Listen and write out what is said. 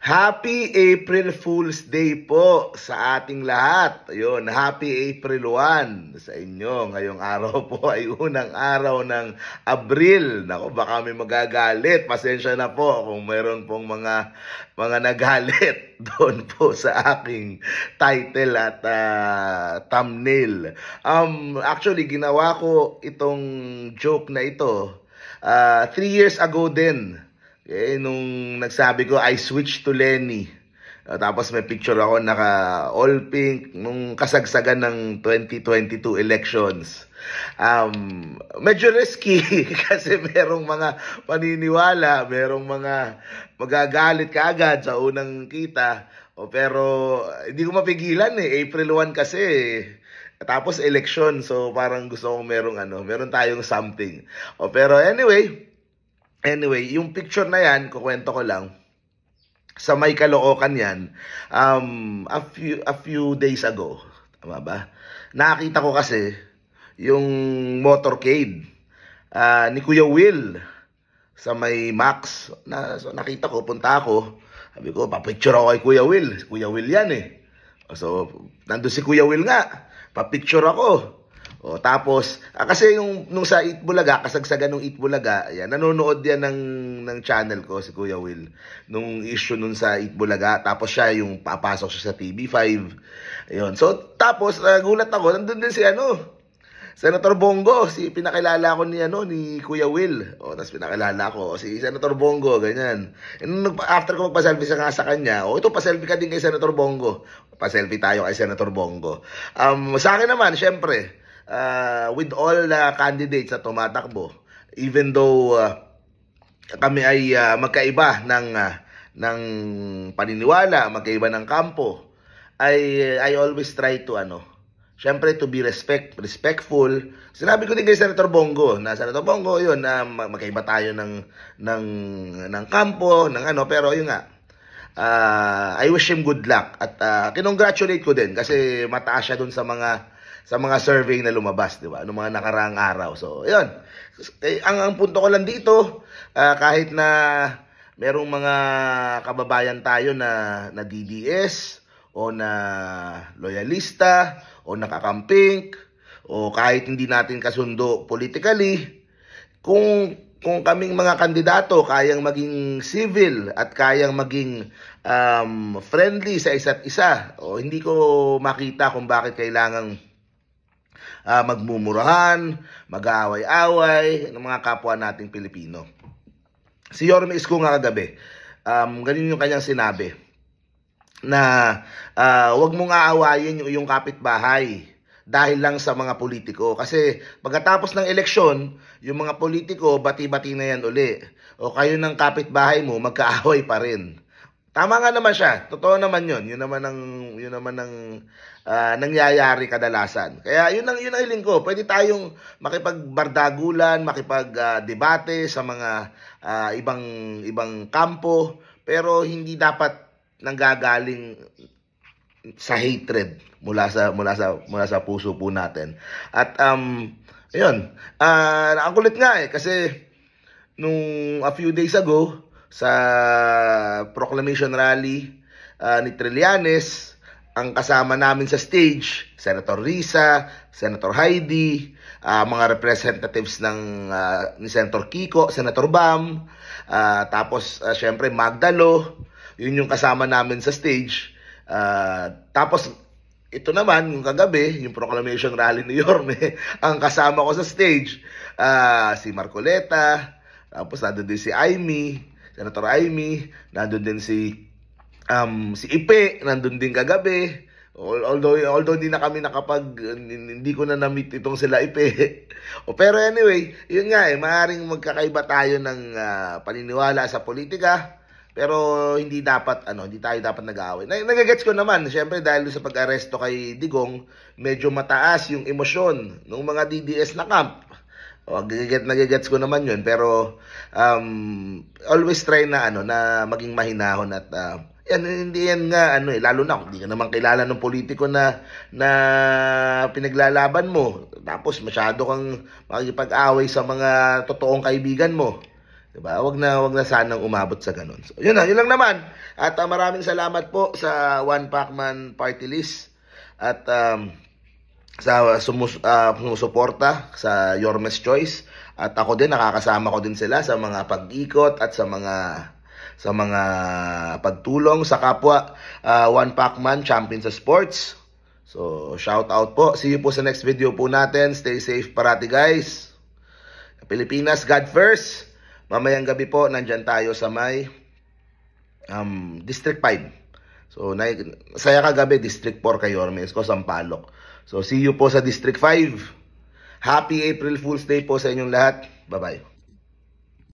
Happy April Fool's Day po sa ating lahat. Ayun, Happy April 1 sa inyo. Ngayong araw po ay unang araw ng Abril. Nako, baka may magagalit. Pasensya na po kung mayroon pong mga nagalit doon po sa aking title at thumbnail. Actually, ginawa ko itong joke na ito 3 years ago din. Nung nagsabi ko, I switched to Lenny. Tapos may picture ako naka all pink nung kasagsagan ng 2022 elections. Medyo risky kasi merong mga paniniwala, merong mga magagalit kaagad sa unang kita. Pero hindi ko mapigilan April 1 kasi Tapos election, so parang gusto kong meron tayong something. Pero Anyway, yung picture na yan, kukwento ko lang, sa may Caloocan yan, a few days ago, tama ba? Nakita ko kasi yung motorcade ni Kuya Will sa may Max. So nakita ko, punta ako, sabi ko, papicture ako kay Kuya Will. Kuya Will yan So, nandun si Kuya Will nga, papicture ako. Tapos, kasi nung sa Itbulaga, kasagsagan ng Itbulaga, nanonood yan ng channel ko, si Kuya Will, nung issue nun sa Itbulaga. Tapos siya yung papasok siya sa TV5. Ayun. So, tapos, gulat ako, nandun din si Senator Bongo, pinakilala ko ni Kuya Will. Tapos pinakilala ko si Senator Bongo, ganyan. After ko magpa-selfie sa kanya, ito pa-selfie ka din kay Senator Bongo. Pa-selfie tayo kay Senator Bongo. Sa akin naman, syempre, with all the candidates na tumatakbo, even though kami ay magkaiba ng paniniwala, magkaiba ng kampo, I always try to syempre to be respectful. Sinabi ko din kay Senator Bongo na Senator Bongo, yun, magkaiba tayo ng kampo, pero yun nga, I wish him good luck at kinongratulate ko din kasi mataas siya dun sa mga survey na lumabas, di ba? Noong mga nakaraang araw. So, yun. Ang punto ko lang dito, kahit na merong mga kababayan tayo na DDS o na loyalista o nakakamping o kahit hindi natin kasundo politically, kung kaming mga kandidato kayang maging civil at kayang maging friendly sa isa't isa, hindi ko makita kung bakit kailangang magmumurahan, mag-aaway-away ng mga kapwa nating Pilipino. Si Yorme Isko nga kagabi, ganun yung kanyang sinabi, na wag mong aawayin yung kapitbahay dahil lang sa mga politiko. Kasi pagkatapos ng eleksyon, yung mga politiko, bati-bati na yan uli. O kayo ng kapitbahay mo, magkaaway pa rin. Tama nga naman siya. Totoo naman yun. Yun naman ang nangyayari kadalasan. Kaya yun ang hiling ko. Pwede tayong makipagbardagulan, makipagdebate sa mga ibang kampo, pero hindi dapat nanggagaling sa hatred mula sa puso po natin. At ayun, ang kulit nga kasi nung a few days ago sa proclamation rally ni Trillanes, ang kasama namin sa stage, Senator Risa, Senator Heidi, mga representatives ni Senator Kiko, Senator Bam, tapos syempre Magdalo, yun yung kasama namin sa stage. Tapos ito naman, yung kagabi, yung proclamation rally ni Yorme, ang kasama ko sa stage, si Marcoleta, tapos nandun din si Senator Amy, nandun din si Ipe, nandun din kagabi. Although hindi na kami hindi ko na na-meet itong sila Ipe. Pero anyway, yun nga maaaring magkakaiba tayo ng paniniwala sa politika. Pero hindi tayo dapat nag-aaway. Nagagets ko naman, syempre dahil sa pag-aresto kay Digong, medyo mataas yung emosyon ng mga DDS na camp. Nagagets ko naman yun, pero always try na maging mahinahon at hindi yan nga lalo na kung hindi ka naman kilala ng politiko na pinaglalaban mo. Tapos masyado kang makikipag-away sa mga totoong kaibigan mo. Diba? Wag na sanang umabot sa ganun. So, yun lang naman. At maraming salamat po sa One Pacman Party List at sa sumusuporta sa Yormes Choice. At ako din, nakakasama ko din sila sa mga pag-ikot at sa mga pagtulong sa kapwa One Pacman champion sa sports. So, shout out po. See you po sa next video po natin. Stay safe parati, guys. Pilipinas, God first. Mamayang gabi po, nandyan tayo sa may District 5. So, saya kagabi, District 4 kay Yormes ko, Sampaloc. So, see you po sa District 5. Happy April Fool's Day po sa inyong lahat. Bye-bye.